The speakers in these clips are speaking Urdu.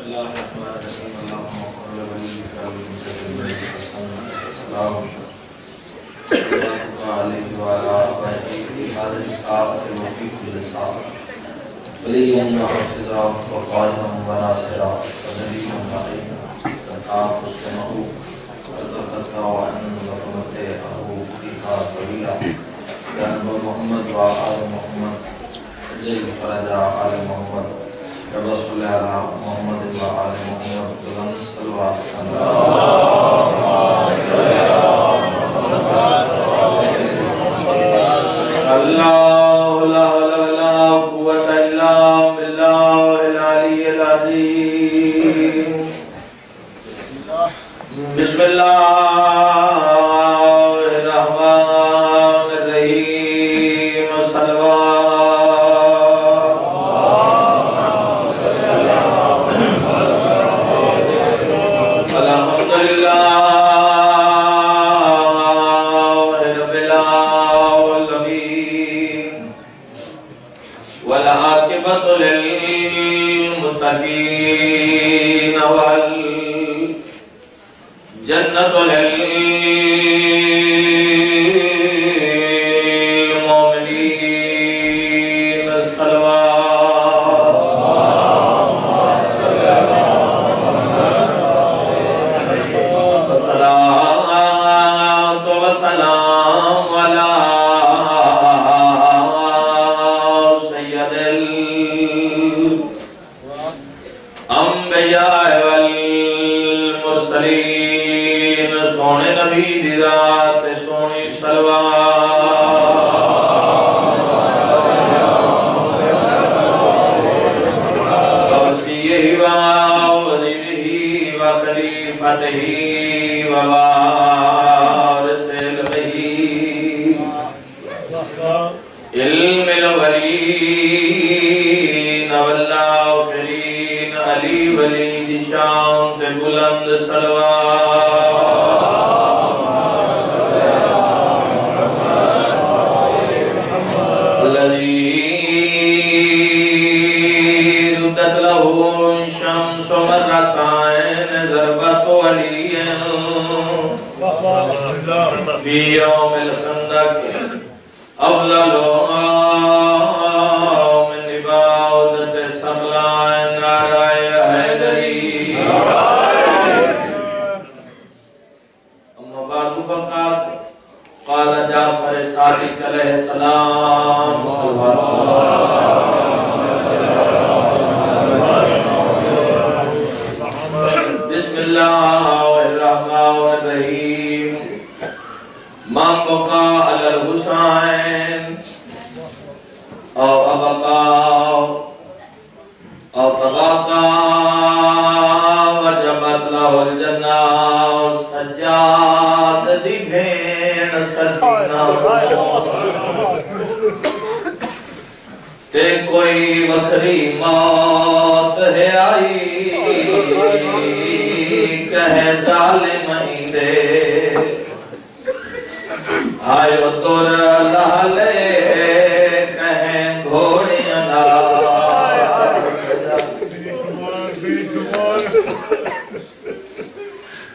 اللہ الرحمن الرحیم اللہم صل علی السلام علیہ وعلا آبائہ هذا الساعة وفي كل ساعة وليا وحفظا وقائدا وناصرا ونبيا وعيدا وتعاق اسلمه وتقطع وأن وتمتعه فيها طويلا يا نبي محمد وآل محمد جل فرجا آل محمد رب صل على محمد وآل محمد وسلم صلوات اللہ لا حول ولا قوة الا بالله العلی العظیم بسم اللہ الرحمن الرحیم صلوات الحمدللہ والعاقبۃ للمتقین والجنۃ للمؤمنین صلوات والصلاۃ والسلام علی انبیاء والمرسلین سونے نبی دی ذات سونی صلوات ووصیہ ووزیرہ وخلیفتہ ووارث علم الاولین والآخرین علی ولی دی شان تے بلند صلوات الذی ردت له شمس مرتين ضربت علی فی یوم الخندق افضل من عبادت ثقلان نعرہ حیدری اما بعد فقط قال جعفر صادق علیہ السلام بسم اللہ الرحمن الرحیم من بقى على الحسين او ابقى او تبقى وجبت له الجنة سجاد دی بھین سکینہ تے کوئی وکھری موت ہے آئی کہے ظالم ہی دے آئیو دور لالے کہیں گھوڑیاں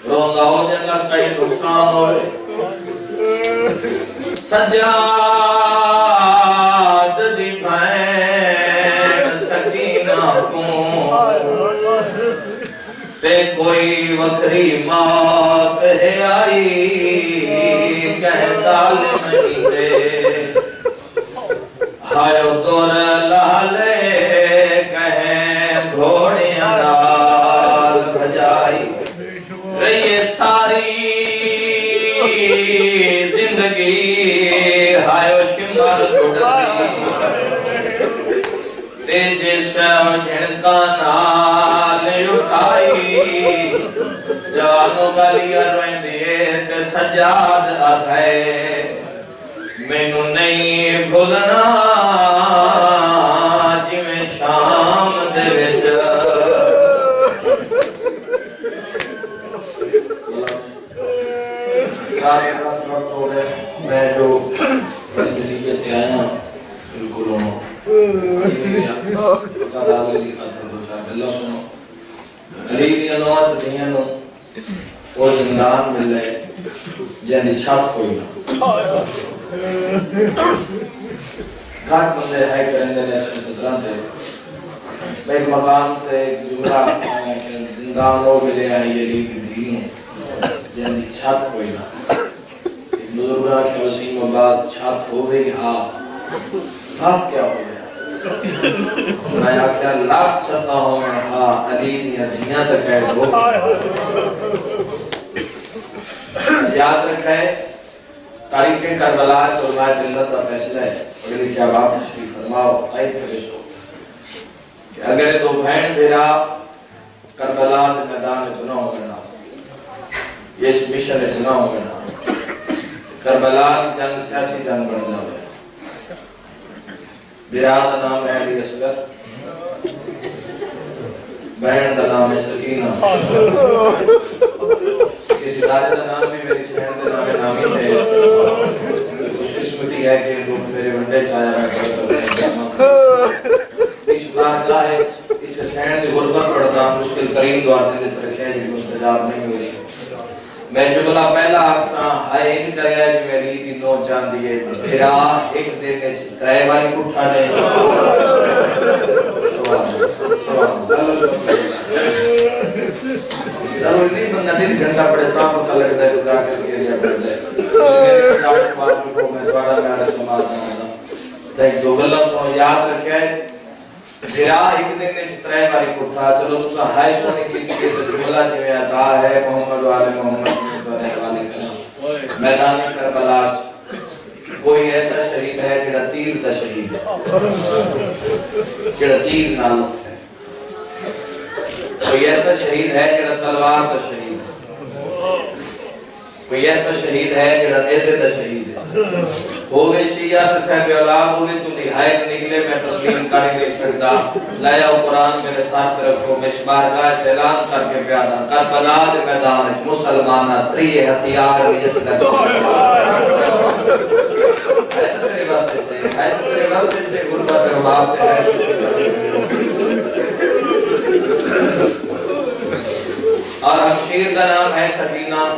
روندہ ہو جنگا کئی نقصان ہوئے سجاد دی بھین سکینہ کون تے کوئی وکھری موت ہے آئی کہیں ظالم ہی دے آئیو دور لالے کہیں گھوڑیاں نال بھجائی رہی ساری زندگی آئیو شمر گھڑی تیجے شاہ جھنکا نال اٹھائی جوانوں گالی اروین دیئے تے سجاد آدھائے میں نو نہیں بھولنا جی میں شام دے وچ میں جو دلیت آیا بالکل ہوں اللہ سنو علی دیا نوات دیاں نو وہ زندان ملے جن دی چھت کوئی نہ گھٹ بندے ہے کریں گے ایسے صدران دے میں ایک مقام تے ایک جملہ زندان ہو ملے ہیں یہ علی دین جن دی چھت کوئی نہ ایک بزرگاں کے وسیم آباد چھت ہو گئی ہاں بات کیا ہو گیا میں آکھیا لاکھ چھتا ہوں میں ہاں علی دیا جیاں تک ہے ہو یاد رکھے تاریخ کربلا علماء جنت کا فیصلہ ہے اگر کیا بات تشریف فرماؤ آئی پریشو کہ اگر تو بہن بھیرا کربلا کے میدان میں چنا ہو گنا یہ اس مشن میں چنا ہو گنا کربلا کی جنگ سیاسی جنگ بڑھ جاوے بھیرا دا نام ہے علی اصغر بہن دا نام ہے سکینہ اس ادارے دا نام بھی میری سہن دے نام نامی ہے خوش قسمتی ہے کہ لوگ میرے ونڈے چاہیا میں کرتا اس بار کا ہے اس سہن دی غربت پڑھتا مشکل ترین دعا دے فرقے ہیں جو مستجاب نہیں ہو رہی میں جملہ پہلا آکساں ہائے ان کریا جو میری دی نو چاند دیئے بھیرا ایک دن نے ترائے باری کٹھا نے ضرور نہیں بندہ دن گھنٹہ پڑھتا ہوں پتہ لگتا ہے گزار کر کے لیا پڑھتا ہے ساڑھ بات کو میں دوارا میارے سماعت ہوتا تو ایک دو گلہ سو یاد رکھے بھیرا ایک دن نے ترائے باری کٹھا چلو تسا ہائے سونے کی جملہ جو میں عطا ہے محمد والے محمد میدان کربلا کوئی ایسا شہید ہے جڑا تیر دا شہید ہے جڑا تیر نالت ہے کوئی ایسا شہید ہے جڑا تلوار دا شہید ہے کوئی ایسا شہید ہے جڑا نیزے دا شہید ہے ہوئے شیعہ صاحب اولاد ہوئے تو نہایت نکلے میں تسلیم کر نہیں سکتا لایا قرآن میرے ساتھ رکھو مشبارگاہ چیلان کر کے پیادا کربلا دے میدان مسلمانہ تری ہتھیار جس کا تیرے واسطے چھے غربت رباب تے ہے اور ہمشیر کا نام ہے سکینہ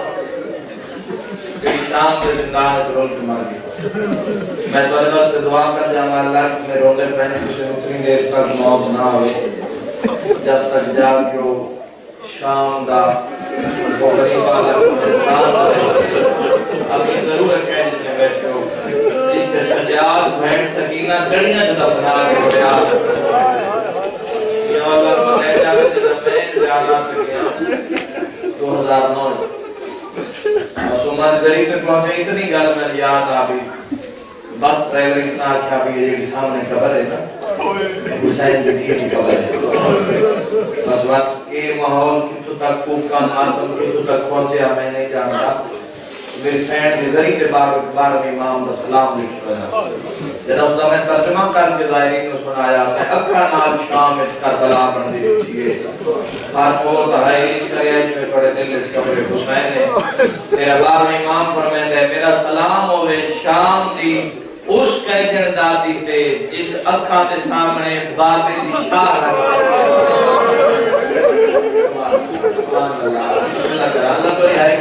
شام کے زندان اترول کے مر گئی میں تمہارے پاس سے دعا کر جاؤں اللہ کہ میں روندے پہنے کچھے اتنی دیر تک موت نہ ہوئے جب تک جاگ جو شام دا وہ غریب والا اسلام رہے اب یہ ضرور ہے کہ جتنے بیٹھے ہو جتنے سجاد بہن سکینہ گڑیاں سے دفنا کے ہوئے آج یہ اللہ بہن جاگے جنہ میں جانا پہ گیا 2009 سومر ذریعے پہ پہنچے اتنی گل میں یاد آبی بس ڈرائیور اتنا آکھا بھی یہ سامنے قبر ہے نا حسین کی دیر کی قبر ہے بس وقت یہ ماحول کتو تک کوکا مارتم کتو تک پہنچے میں نہیں جانتا میری سینڈ کے ذریعے پہ بار امام دا سلام لکھی ہویا جنہ اس دا میں ترجمہ کر کے ظاہرین کو سنایا میں اکھا نال شام اس کربلا بندی اٹھیے ہر پور دا ہے ایک کریا جو میں پڑے دل اس قبر حسین ہے میرا بار امام فرمیندے میرا سلام ہوئے شام دی اس کہجن دادی تے جس اکھا دے سامنے بابے دی شاہ لگا اللہ کوئی ہے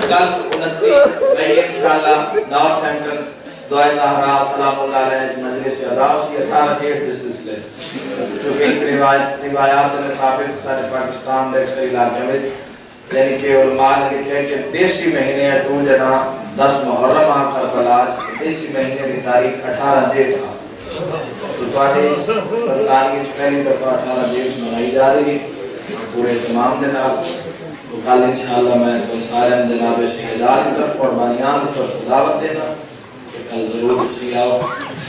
کل 29 میں انشاءاللہ نارتھ ہیمپٹن دعائے زہرا سلام اللہ علیہ مجلس اداسی 18 ڈیٹ دے سلسلے چونکہ ایک روایات میں ثابت سارے پاکستان دے اکثر علاقے میں یعنی کہ علماء نے لکھے کہ دیسی مہینے جو جنا 10 محرم کربلا دیسی مہینے کی تاریخ 18 ڈیٹ تھا تو تواڈے اس تاریخ پہلی دفعہ 18 ڈیٹ منائی جا رہی ہے پورے تمام دن تو کل انشاءاللہ میں تم سارے جناب شہداء کی طرف اور بانیان کی طرف دعوت دینا کہ کل ضرور خوشی آؤ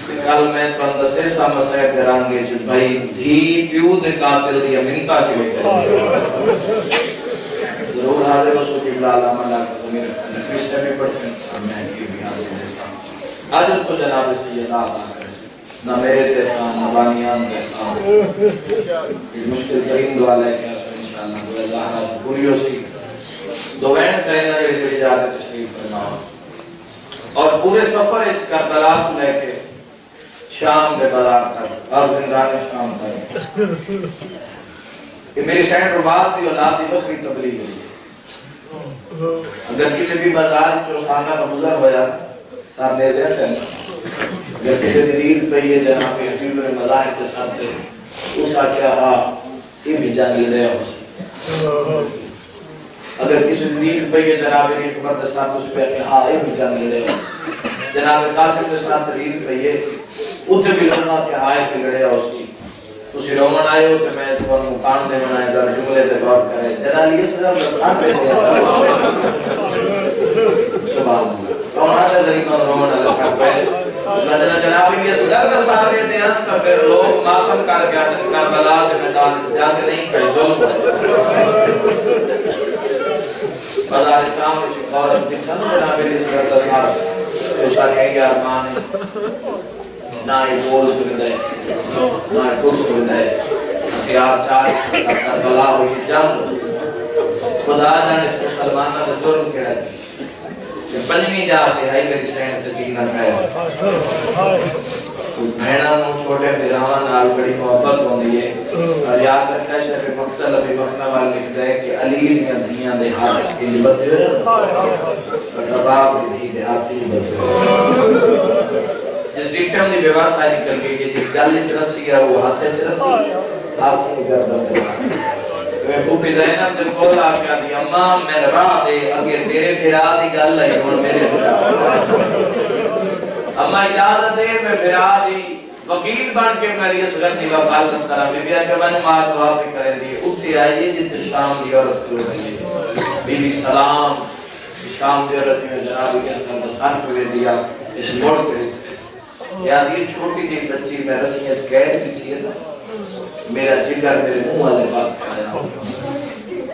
کل میں تم دسے سا مسئلہ کران گے جو بھائی دھی پیو دے قاتل دی امنتا کی ہوئی کریں ضرور حاضر ہو سو قبلہ علامہ اللہ کا ضمیر نفیس 70% اور میں کی بھی حاضر دیتا ہوں آج اس کو جناب سیدہ عطا کرے نہ میرے تحسان نہ بانیان تحسان یہ مشکل ترین دعا لے کے انشاءاللہ دعا زہرہ پوریوں سی دوین کرنا یہ اجازت تشریف فرماؤ اور پورے سفر کربلا کو لے کے شام دے بازار تک اور زندان شام تک کہ میری شہر رباط دی اولاد دی بخری تبلیغ ہوئی ہے۔ اگر کسی بھی بازار چوسانہ کا گزر ہو جاتا سار نیزے ہیں اگر کسی دلیل پہ یہ جناب یقین میں مظاہر کے ساتھ تھے اس کا کیا یہ بھی جان لڑے ہو سی اگر کسی دلیل پہ یہ جناب ایک مردستان اس پہ کہ یہ بھی جان لڑے ہو جناب قاسم کے ساتھ دلیل پہ یہ اتھے بھی لوگا کہ پہ لڑے ہو سی تو سی رومن آئے ہو کہ میں تو مقام دے منائے ذرا جملے تے غور کرے جناب یہ سزا بسان پہ دیا سبحان اللہ کون آتا ذریعہ رومن اللہ کا پہلے جناب یہ سزا بسان پہ دیا تو پھر لوگ ماتم کر کے آدھن کربلا دے میدان جاگ نہیں کئی ظلم بازار اسلام میں شکارت دکھا نا جناب یہ سزا بسان تو شاہ کہ ارمان ہے نہ ہی بول سکتا ہے نہ ہی ٹوٹ سکتا ہے ہتھیار چار کربلا ہوئی جنگ خدا جانے اس مسلمانہ کا جرم کہا ہے کہ پنجمی جاتے ہیں میری شہن سکینہ کہا ہے بھیڑا نو چھوٹے پیراوان نال بڑی محبت ہوندی ہے اور یاد رکھا ہے شیخ مختل ابھی مختوال لکھتا ہے کہ علی دیا دھیاں دے ہاتھ انج بدے ہوئے اور رباب دی دے ہاتھ انج بدے ہوئے جس ریچھم دی بیواسطہ نکل گئی کہ جس گلی چرسی ہے وہ ہاتھ چرسی ہاتھ ہی گردن دے میں پوپی زینب دل کھول آکیا دی اماں میں راہ دے اگر تیرے پھرا دی گل ہے اور میرے پھرا اماں اجازت دے میں پھرا دی وکیل بن کے میری اصغر دی وفالت کرا بی بی آکے میں ماں دعا بھی کرے دی اتھی آئیے جتے شام دی عورت سے ہوئی بی بی سلام شام دی عورت میں جناب کس کا بسان کوئے دیا اس موڑ کے یاد یہ چھوٹی دی بچی میں رسیاں قید کی تھی نا میرا جگر میرے منہ والے پاس کھایا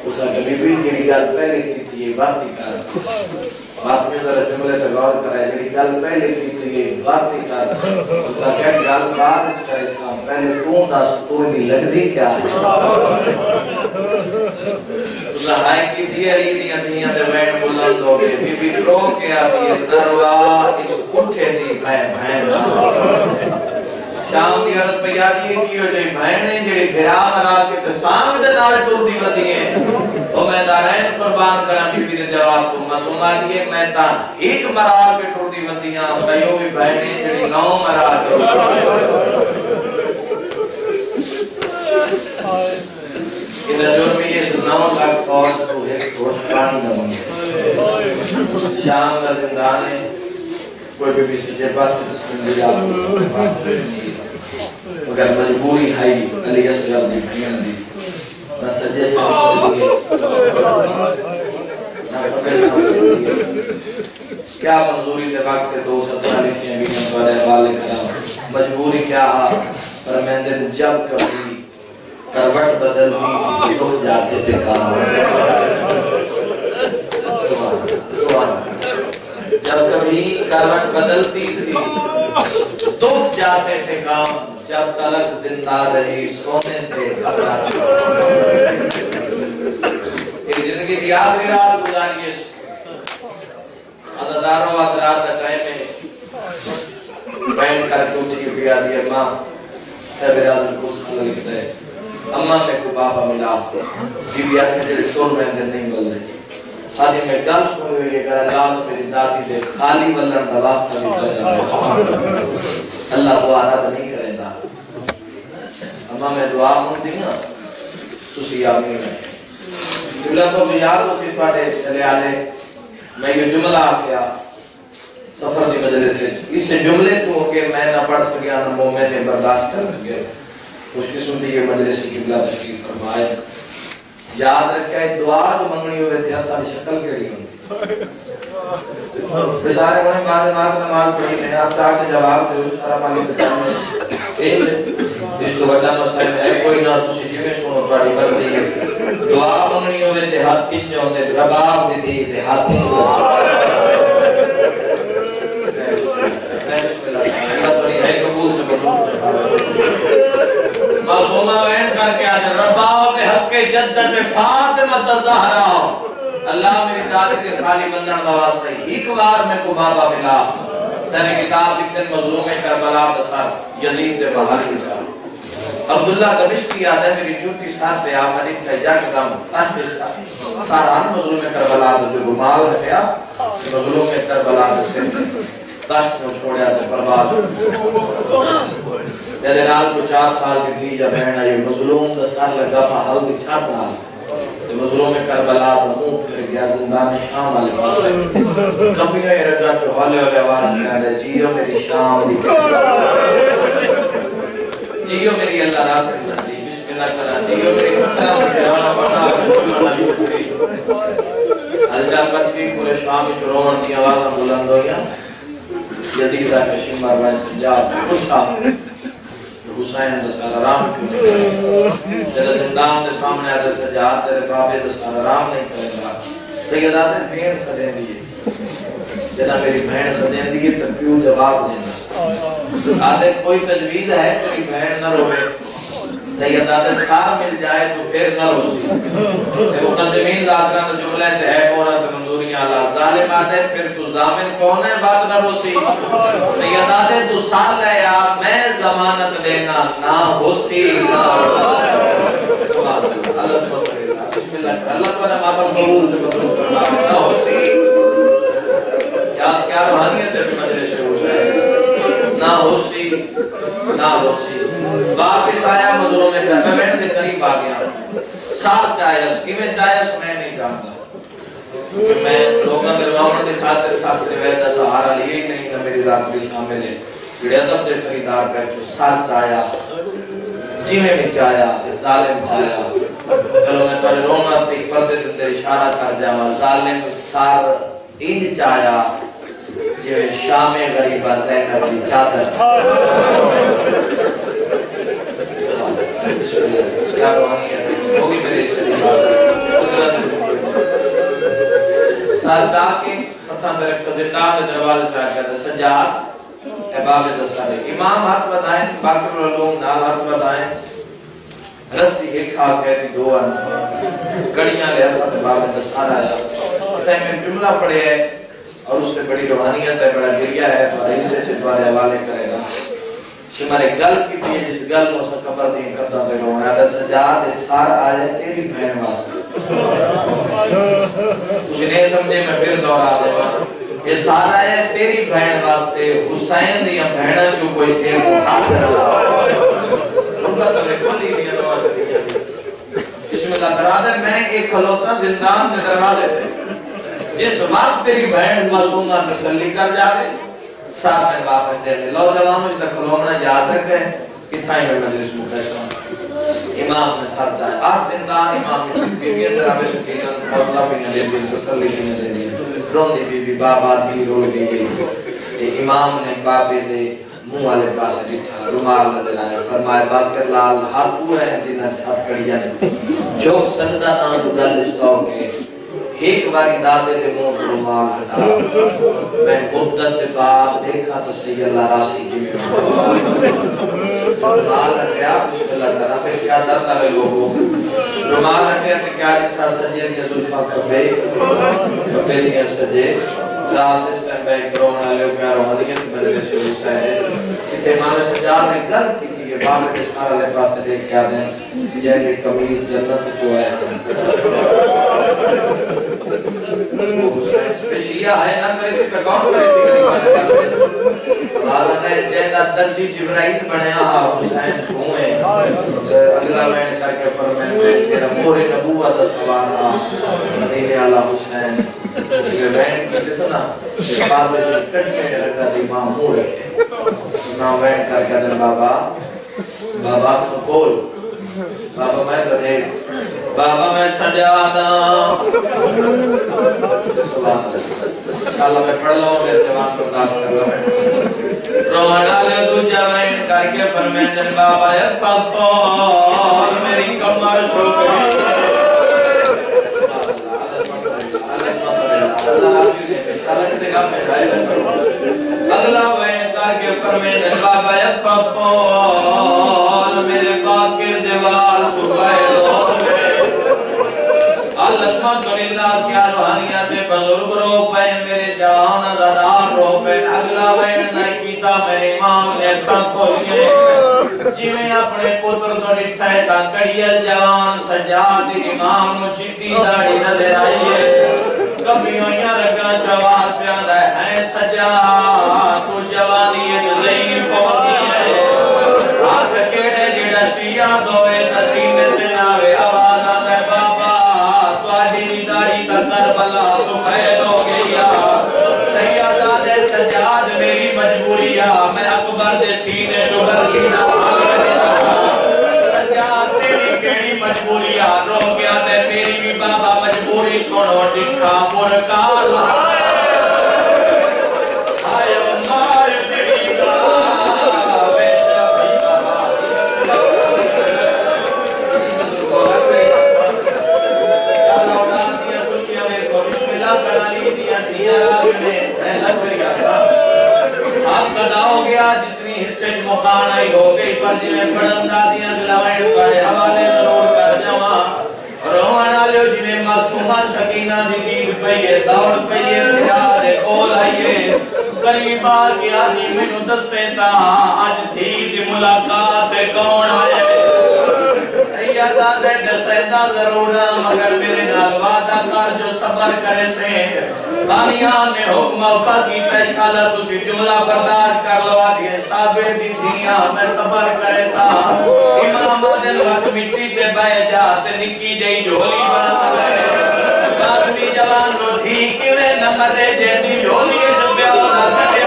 اس کا کبھی بھی جڑی گل پہلے کی تھی یہ بات ہی کر بات میں ذرا جملے سے غور کرا ہے جڑی گل پہلے کی تھی یہ بات ہی کر اس کا کیا گل بعد کا اسلام پہلے تو دس تو دی لگ دی کیا ہے اس کا ہائے کی تھی علی دیاں دیاں دے وین بلند ہو گئے بی بی رو کے آتی ہے نروا اس اٹھے دی بہن شام دی عرض پہ یادی ہے کہ جو بہنیں جڑی بھرا مرا کے قسام دے نال ٹور دی ودی ہیں وہ میں دارین قربان کرا بی بی دے جواب تو مسوما دیئے میں تا ایک مرا کے ٹور دی ودی ہیں کئیو بھی بہنیں جڑی نو مرا کے ادھر جرمی یہ 9 لاکھ فوج تو ایک گوشت پانی نہ منگے شام کا زندان ہے کوئی بھی سجے پاس بسم اللہ مگر مجبوری ہے علی اصغر دی بھیان دی نہ سجے سامنے دیئے نہ خبر سامنے دیئے کیا منظوری دے وقت 247 ہیں بھی ہمارے حوالے کلام مجبوری کیا پر میں دن جب کبھی کروٹ بدل دی تو جاتے تھے کام جب کبھی کروٹ بدلتی تھی تو جاتے تھے کام جب تلک زندہ رہی سونے سے گھبرا ایک زندگی دی آخری رات گزاری عدداروں عدرات کا ٹائم ہے بین کر کے اٹھی پیا دی اماں شہبراد القدس کو لگتا ہے اماں میں کو بابا ملا بی بی آدمی جڑے سور میں دن نہیں بل رہی آدھی میں گل سنی ہوئی ہے کہ اللہ میری دادی دے خالی بلن دا واسطہ بھی کر جائے اللہ کو آدھا نہیں کرے گا اما میں دعا مندی نا تسی آمین ہے جملہ تو بھی یاد ہو سی پاٹے چلے آلے میں یہ جملہ آکیا سفر دی مجلے سے اس سے جملے تو ہو کہ میں نہ پڑھ سکیا نہ مومن نے برداشت کر سکے خوش قسمتی یہ مجلس کی قبلہ تشریف فرمائے یاد رکھیا ہے دعا جو منگنی ہوئے تھے ہتھا بھی شکل کیڑی ہوندی بسارے انہیں بعد نماز پڑھی میں آپ چاہ کے جواب دے سارا پانی بچانے اس کو بڑا مسئلہ ہے کوئی نہ تسی جویں سنو تواڈی مرضی ہے دعا منگنی ہوئے تے ہاتھ ہی ہوندے رباب دی دی تے ہاتھ ہی معصومہ وین کر کے آج رباب حق جدت فاطمہ الزہرا اللہ میری دادی کے خالی بندن کا واسطہ ایک بار میں کو بابا ملا سر کتاب لکھتے ہیں مظلوم کربلا دسار یزید دے بہار کی سار عبداللہ دمشقی یاد ہے میری ڈیوٹی سار سے آپ نے کہا جا قدم تحت ساران مظلوم کربلا جو گمال رکھیا مظلوم کربلا سے تشت کو چھوڑیا تھا پرواز میرے نال کو 4 سال کی تھی جب بہن آئی مظلوم دسار لگا پا حل دی چھاپ نال مظلوم کربلا تو منہ پھر گیا زندان شام والے پاس کبھی یہ رجا جو ہولے ہولے آواز میں آدھے جیو میری شام دی جیو میری اللہ راست کرنا دی بسم اللہ کرنا جیو میری مطلب سے آنا پڑا الچال بچ گئی پورے شام میں چروان دی آواز ہم بلند ہو گیا یزیدہ کشیم مروان سجاد پوچھا حسین دسال رام کیوں نہیں کرے تیرے زندان دے سامنے آدھے سجاد تیرے بابے دسال رام نہیں کرے گا سید آدھے بھین سجین دیئے جنا میری بھین سجین دیئے تو پیو جواب دینا آدھے کوئی تجوید ہے کوئی بھین نہ روے سید آدھے سار مل جائے تو پھر نہ روسی مقدمین ذاتران جملے تے ہے کونا تے منظوریاں اللہ ظالم آدھے پھر تو زامن کون ہے بات نہ روسی سید آدھے تو سار لے یا میں ضمانت دینا نہ ہوسی نہ اللہ تعالیٰ مابل قبول سے قبول کرنا نہ ہوسی یاد کیا روحانیت ہے مجلس حسین نہ ہوسی نہ ہوسی واپس آیا مظلوم میں گھر میں بیٹھ دے قریب آ گیا ساتھ چاہیس کی میں چاہیس میں نہیں جانتا میں لوگاں میرے واؤن دے چاہتے ساتھ روایت سہارا لیے ہی نہیں تھا میری ذات بھی شامل ہے جڑے ادب دے خریدار بیٹھو ساتھ چاہیا جی میں بھی چاہیا ظالم چاہیا چلو میں تمہارے رون واسطے ایک پردے تے اشارہ کر جاواں ظالم سار ان چاہیا جو شام غریبہ زینب دی چادر کیا روحانی ہے ہوگی میرے شریف سار چاہ کے پتھا میرے زندان میں دروازے چاہ کر سجاد احباب دسارے امام ہاتھ بتائیں باقی لوگ نال ہاتھ بتائیں رسی ایک کھا کہتی دو آنا کڑیاں لے ہاتھ احباب دسارا آیا کہتا ہے میں جملہ پڑھے ہے اور اس سے بڑی روحانیت ہے بڑا گریہ ہے تو رئیس سے چلوارے حوالے کرے گا شمارے گل کی بھی جس گل میں اسا قبر دیں کرتا پہ رونا ہے سجاد سار آئے تیری بہن واسطے کچھ نہیں سمجھے میں پھر دورا دے یہ سارا ہے تیری بہن واسطے حسین دیا بہنہ جو کوئی سیر کو حاصل رکھا تو نے کھولی دیا نواز دیا بسم اللہ کرا دے میں ایک کھلوتا زندان میں دروازے پہ جس وقت تیری بہن معصومہ تسلی کر جاوے ساتھ میں واپس دے لے لو جوان مجھ تک کھلونا یاد رکھے کتھائی میں مجلس مخیصہ امام نے ساتھ جائے آج زندان امام نے سکھ بھی اندر آبے سکینت حوصلہ بھی نہ دے دی تسلی بھی نہ دے دی روندی بی بی بابا دی روئی بھی گئی امام نے بابے دے منہ والے پاس ڈٹھا رومال نہ دلائے فرمائے باکر لال ہاتھ ہوئے ہیں دینا سے ہاتھ کڑیا نے جو سندہ نہ جو گل استاؤ کے ایک باری دادے دے منہ رومال ہٹا میں مدت دے بعد دیکھا تو سید اللہ راسی کی میں رومال رکھیا بسم اللہ کرا پھر کیا درد آئے لوگوں رومال رکھیا پھر کیا لکھا سجے دیا ظلفہ کبے دیا سجے رات اس میں بے کرونا لے پیارو حدیت بدلے سے حسین اتنے امام سجاد نے گل کی تھی کہ بابے کے سارا لے پاس سے دیکھ کیا دیں جیلی کمیز جنت جو ہے وہ حسین شیعہ ہے نہ کرے سے پہ کون کرے سے حالت ہے جیدہ درجی جبرائیل بنیا حسین ہوئے اگلا وین کر کے فرمین میں تیرا مور نبوت سوالا مدینہ اللہ حسین یہ وین کرتے سنا کہ بابے جو کٹنے کے رکھا دی ماں مور رکھے امام وین کر کے در بابا کو کول بابا میں تو دیکھ بابا میں سجادہ اللہ میں پڑھ لوں میرے جوان پرداشت کر لوں روحانا لے دو جوائن کر کے فرمیدن بابا یکا خور میری کمر چھو گئی الگ سے کام میں جائے اگلا وین کر کے فرمیدن بابا یکا خور میرے باقر دیوال سفائے دور میں الحمدللہ کیا روحانیت بزرگ رو پین میرے جان زدار رو پین اگلا وین اکھاں کھولیے جویں اپنے پتر تو ڈٹھا ہے تا کڑیل جوان سجاد امام نو چٹی داڑھی نظر آئی ہے کبھی ہویاں رگاں جواب پیاندا ہے سجاد تو جوانی وچ ضعیف ہو گئی ہے ہاتھ کیڑے جڑا شیعہ دوے تسینے تے ناوے آواز آندا ہے بابا تواڈی داڑھی تا کربلا سفید ہو گئی سیدہ دے سجاد میری مجبوری میں اکبر دے سینے جو برشیدہ سجاد تیری کیڑی مجبوری رو گیا تے میری بھی بابا مجبوری سنو ٹکھا برکال آئے مار تیری دا بیچا آپ قضا ہو گیا جتنی حصے مقان آئی ہو گئی پر جنہیں پڑھن دادیاں دلوائیں پڑے حوالے ضرور کر جاواں روحانا لیو جنہیں معصومہ سکینہ دی دید پئیے دوڑ پئیے پیارے کول آئیے قریب آگیا دی منو دسے تا آج تھی دی ملاقات کون آئے سیدہ دے دسیدہ ضرور مگر میرے نال وعدہ کر جو صبر کرے سے بانیاں نے حکم اوقا کی پیشالہ تسی جملہ برداشت کر لو آدھے صابر دی دنیا میں صبر کرے سا امام دن وقت مٹی تے بے جاتے نکی جئی جھولی بنا لے باقی جوان نو تھی کیوے نمرے جیتی جھولی جو بیانا کرے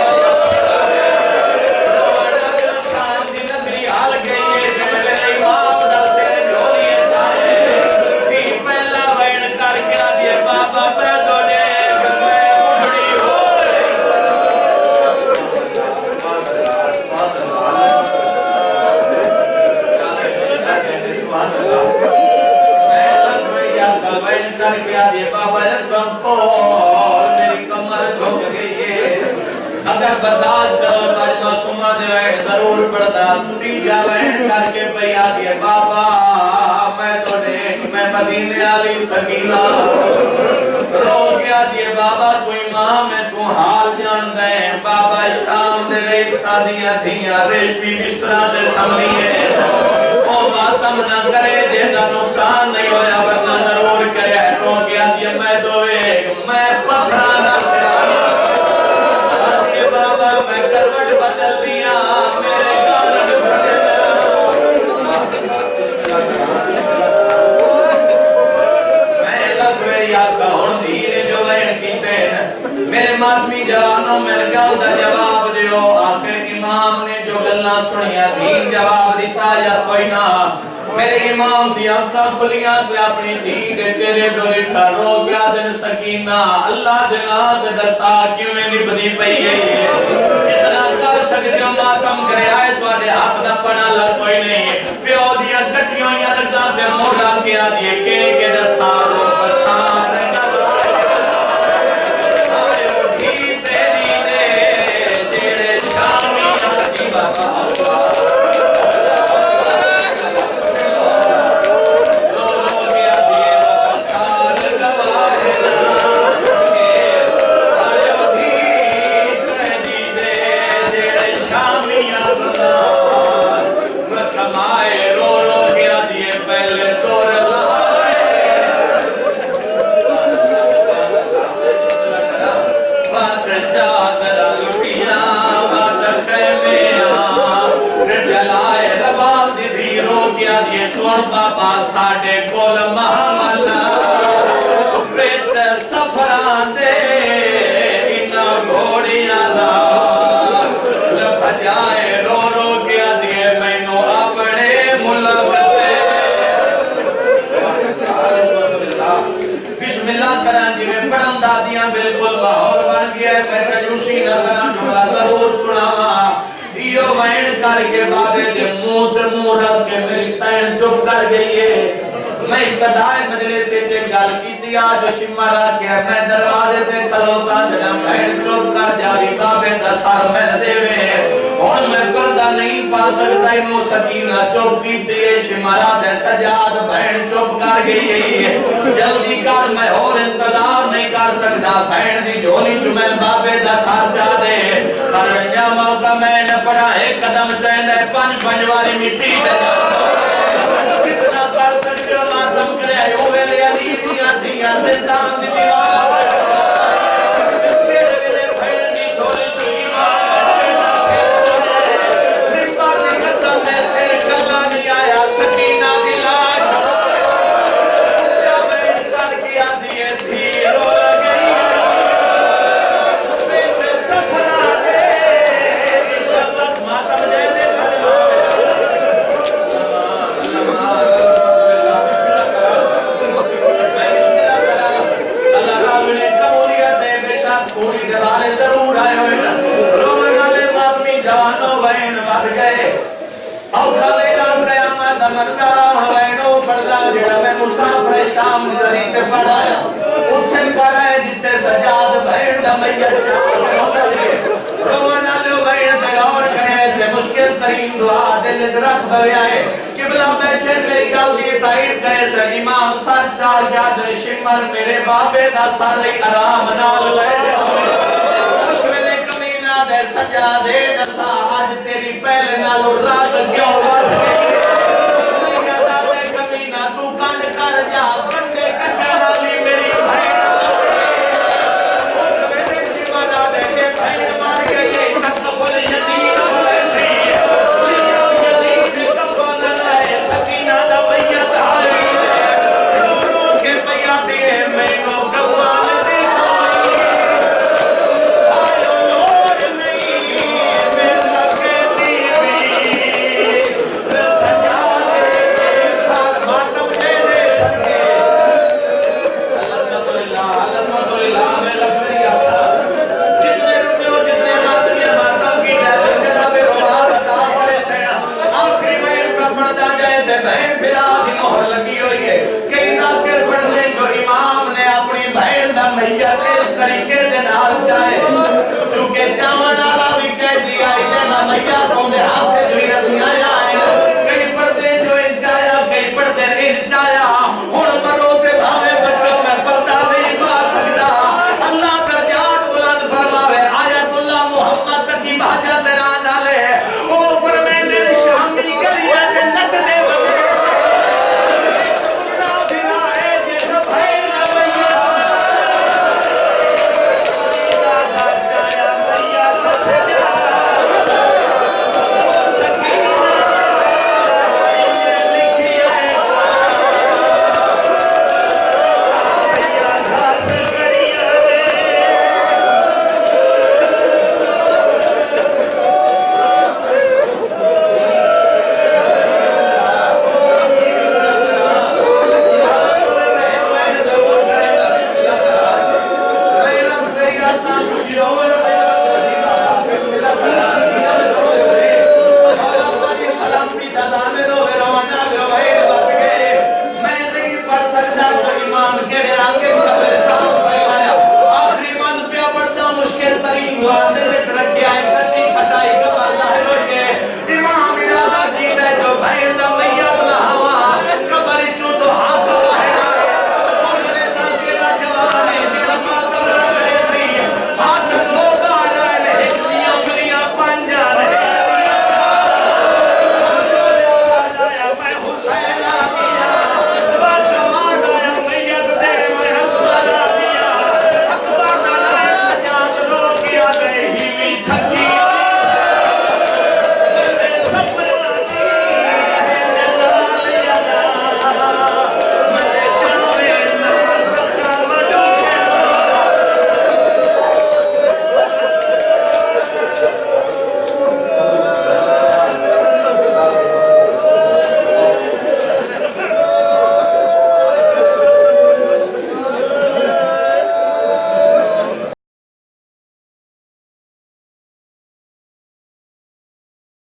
شام دی نگری حال گئی ہے جب میرے امام دا سے جھولی جائے تھی پہلا وین کر کے آدھے بابا پیدو لے کر گیا دے بابا لکھم کھول میری کمر جھوک گئی ہے اگر برداشت کرو تاج معصومہ دے وین ضرور پڑھتا تُری جا وین کر کے پیا دے بابا میں تو نیک میں مدینے علی سکینہ رو گیا دے بابا تو امام ہے تو حال جان دے بابا شام دے ریسہ دیا دھیاں ریشمی بسترہ دے سمری ہے او ماتم نہ کرے دے دا نقصان نہیں ہویا ورنہ ضرور کرے رو گیا دیا میں دو ایک میں پتھرانا سے آدھے بابا میں کروٹ بدل دیا میرے گارن بدل میں لگوے یاد کا ہون دھیرے جو وین کی تین میرے ماتمی جوانوں میرے گل دا جواب دیو آخر امام نے جو گلنا سنیا دین جواب دیتا یا کوئی نہ میرے امام دی آنکھاں کھلیاں تے اپنی دین دے چہرے ڈولے ٹھارو گیا دن سکینہ اللہ دے نام دے دستا کیویں نبھدی پئی ہے جتنا کر سکتے ہو ماتم کرے آئے تواڈے ہاتھ دا پڑا لا کوئی نہیں پیو دیاں گٹیاں یا رگاں تے موڑا کے آدیے کہ دسا رو پسان رہنا بابا ساڑے کول محملہ بیچ سفران دے انہا گھوڑیاں لپھ جائے رو رو کیا دیئے میں نو اپنے ملغتے بسم اللہ کران جی میں پڑھن دادیاں بالکل ماحول بن گیا ہے میں کنجوسی نہ کران جملہ ضرور سناوا دیو وین کر کے بابے دے منہ تے منہ رکھ کے میری سائن چپ کر گئی ہے میں ابتدائے مجلس سے گل کی آج شمارا کیا میں دروازے تے کھلوتا جنا بہن چپ کر جاری بابے دا سر میں دے اور میں پردہ نہیں پا سکتا انہوں سکینہ چپ کی تے شمارا دے سجاد بہن چپ کر گئی جلدی کر میں اور انتظار نہیں کر سکتا بہن دی جھولی جو میں بابے دا سر جا دے پر انجا موقع میں نے پڑھا ایک قدم چاہنے پنج واری مٹی دے کتنا کر سکتے ہو ماتم کرے ہوئے لے علی دیا دیا زندان دی دیوار تیرے لے بھین دی چھوڑی چکی ماں سیر چاہے نپا دی قسم میں سیر کلا نہیں آیا سکینہ دی لاش جب انکار کیا دیئے تھی رو گئی بیچے سکھرا کے شبت ماتم جے دے کوڑی دیوارے ضرور آئے ہوئے روئے والے مامی جوانوں وین بات گئے اوکھا لینا قیامت منظرہ وینوں پردہ جڑا میں مسافر شام ذریعے پڑھایا اتھے پڑھائے جتے سجاد بہن دا میت چاہتے ہوتا لئے روئے والے وین دے اور کہے تھے مشکل ترین دعا دل رکھ بھوے آئے قبلہ بیٹھے میری گل دی تائید کرے سے امام سر چار جاد شمر میرے بابے دا سارے آرام نال لے دے اس ویلے کمینہ دے سجا دے نسا آج تیری پہلے نالو راگ کیوں بات گئی سجادہ دے کمینہ تو کان کر جا بندے کٹے والی میری بھائی اس ویلے شمانہ دے کے بھائی مار گئی تکفل یزید ہوئے سی طریقے دے نال چاہے چونکہ چاون والا بھی کہہ دیا ہے نا میاں